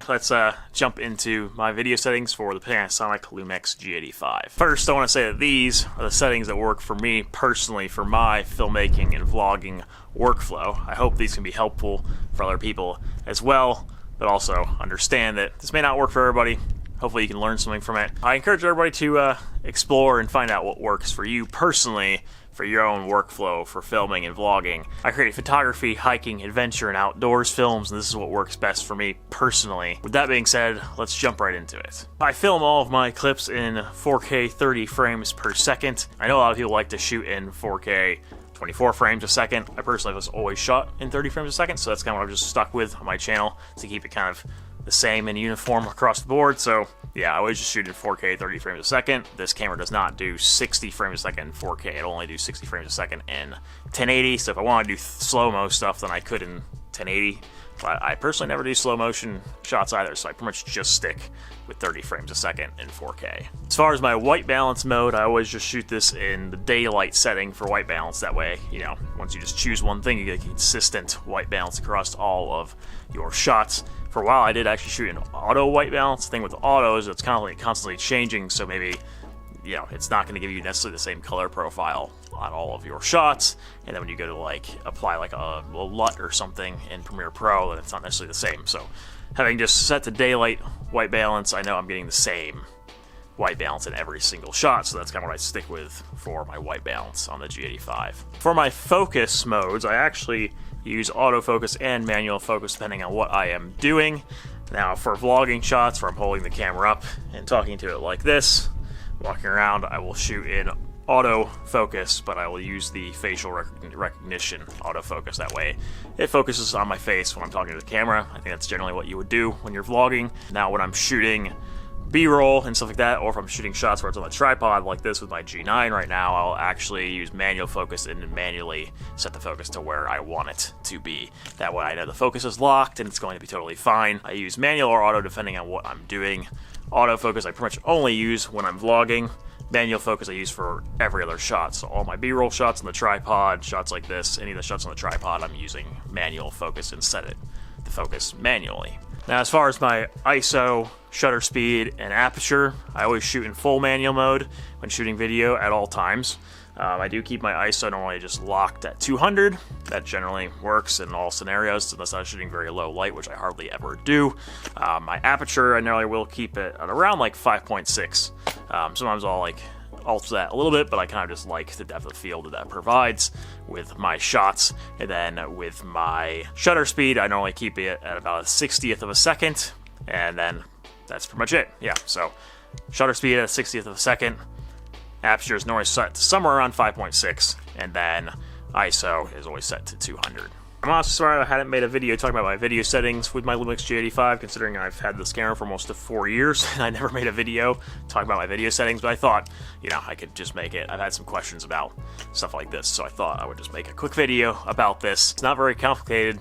let's jump into my video settings for the Panasonic Lumix G85. First, I want to say that these are the settings that work for me personally for my filmmaking and vlogging workflow. I hope these can be helpful for other people as well, but also understand that this may not work for everybody. Hopefully you can learn something from it. I encourage everybody to explore and find out what works for you personally for your own workflow for filming and vlogging. I create photography, hiking, adventure, and outdoors films, and this is what works best for me personally. With that being said, let's jump right into it. I film all of my clips in 4K 30 frames per second. I know a lot of people like to shoot in 4K 24 frames a second. I personally was always shot in 30 frames a second, so that's kind of what I've just stuck with on my channel to keep it kind of the same and uniform across the board. So yeah, I always just shoot in 4K 30 frames a second. This camera does not do 60 frames a second in 4K. It'll only do 60 frames a second in 1080. So if I want to do slow-mo stuff, then I could in 1080. But I personally never do slow motion shots either, so I pretty much just stick with 30 frames a second in 4K. As far as my white balance mode, I always just shoot this in the daylight setting for white balance. That way, you know, once you just choose one thing, you get consistent white balance across all of your shots. For a while, I did actually shoot in auto white balance. The thing with auto is it's constantly changing, so maybe, you know, it's not going to give you necessarily the same color profile on all of your shots, and then when you go to like apply like a LUT or something in Premiere Pro, then it's not necessarily the same. So having just set to daylight white balance, I know I'm getting the same white balance in every single shot, so that's kind of what I stick with for my white balance on the G85. For my focus modes, I actually use autofocus and manual focus depending on what I am doing. Now for vlogging shots where I'm holding the camera up and talking to it like this, walking around, I will shoot in autofocus, but I will use the facial recognition autofocus. That way it focuses on my face when I'm talking to the camera. I think that's generally what you would do when you're vlogging. Now when I'm shooting B-roll and stuff like that, or if I'm shooting shots where it's on a tripod like this with my G9 right now, I'll actually use manual focus and manually set the focus to where I want it to be. That way I know the focus is locked and it's going to be totally fine. I use manual or auto depending on what I'm doing. Autofocus I pretty much only use when I'm vlogging. Manual focus I use for every other shot. So all my B-roll shots on the tripod, shots like this, any of the shots on the tripod, I'm using manual focus and set it to focus manually. Now as far as my ISO, shutter speed, and aperture, I always shoot in full manual mode when shooting video at all times. I do keep my ISO normally just locked at 200. That generally works in all scenarios unless I'm shooting very low light, which I hardly ever do. My aperture, I normally will keep it at around like 5.6. Sometimes I'll like alter that a little bit, but I kind of just like the depth of field that that provides with my shots. And then with my shutter speed, I normally keep it at about a 60th of a second, and then that's pretty much it. Yeah, so shutter speed at a 60th of a second, aperture is normally set to somewhere around 5.6, and then ISO is always set to 200. I'm honestly sorry I hadn't made a video talking about my video settings with my Lumix G85, considering I've had this camera for almost 4 years, and I never made a video talking about my video settings, but I thought, you know, I could just make it. I've had some questions about stuff like this, so I thought I would just make a quick video about this. It's not very complicated.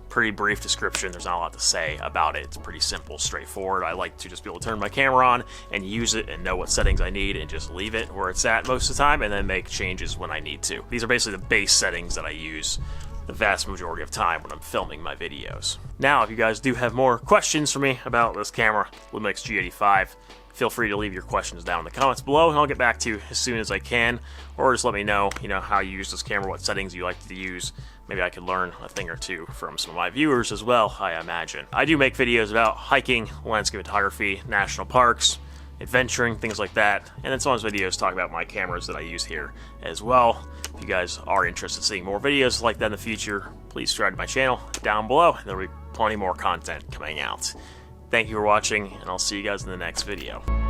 Pretty brief description. There's not a lot to say about it. It's pretty simple, straightforward. I like to just be able to turn my camera on and use it and know what settings I need and just leave it where it's at most of the time and then make changes when I need to. These are basically the base settings that I use the vast majority of time when I'm filming my videos. Now, if you guys do have more questions for me about this camera, Lumix G85, feel free to leave your questions down in the comments below, and I'll get back to you as soon as I can, or just let me know, how you use this camera, what settings you like to use. Maybe I could learn a thing or two from some of my viewers as well, I imagine. I do make videos about hiking, landscape photography, national parks, adventuring, things like that, and then some of those videos talk about my cameras that I use here as well. If you guys are interested in seeing more videos like that in the future, please subscribe to my channel down below, and there'll be plenty more content coming out. Thank you for watching, and I'll see you guys in the next video.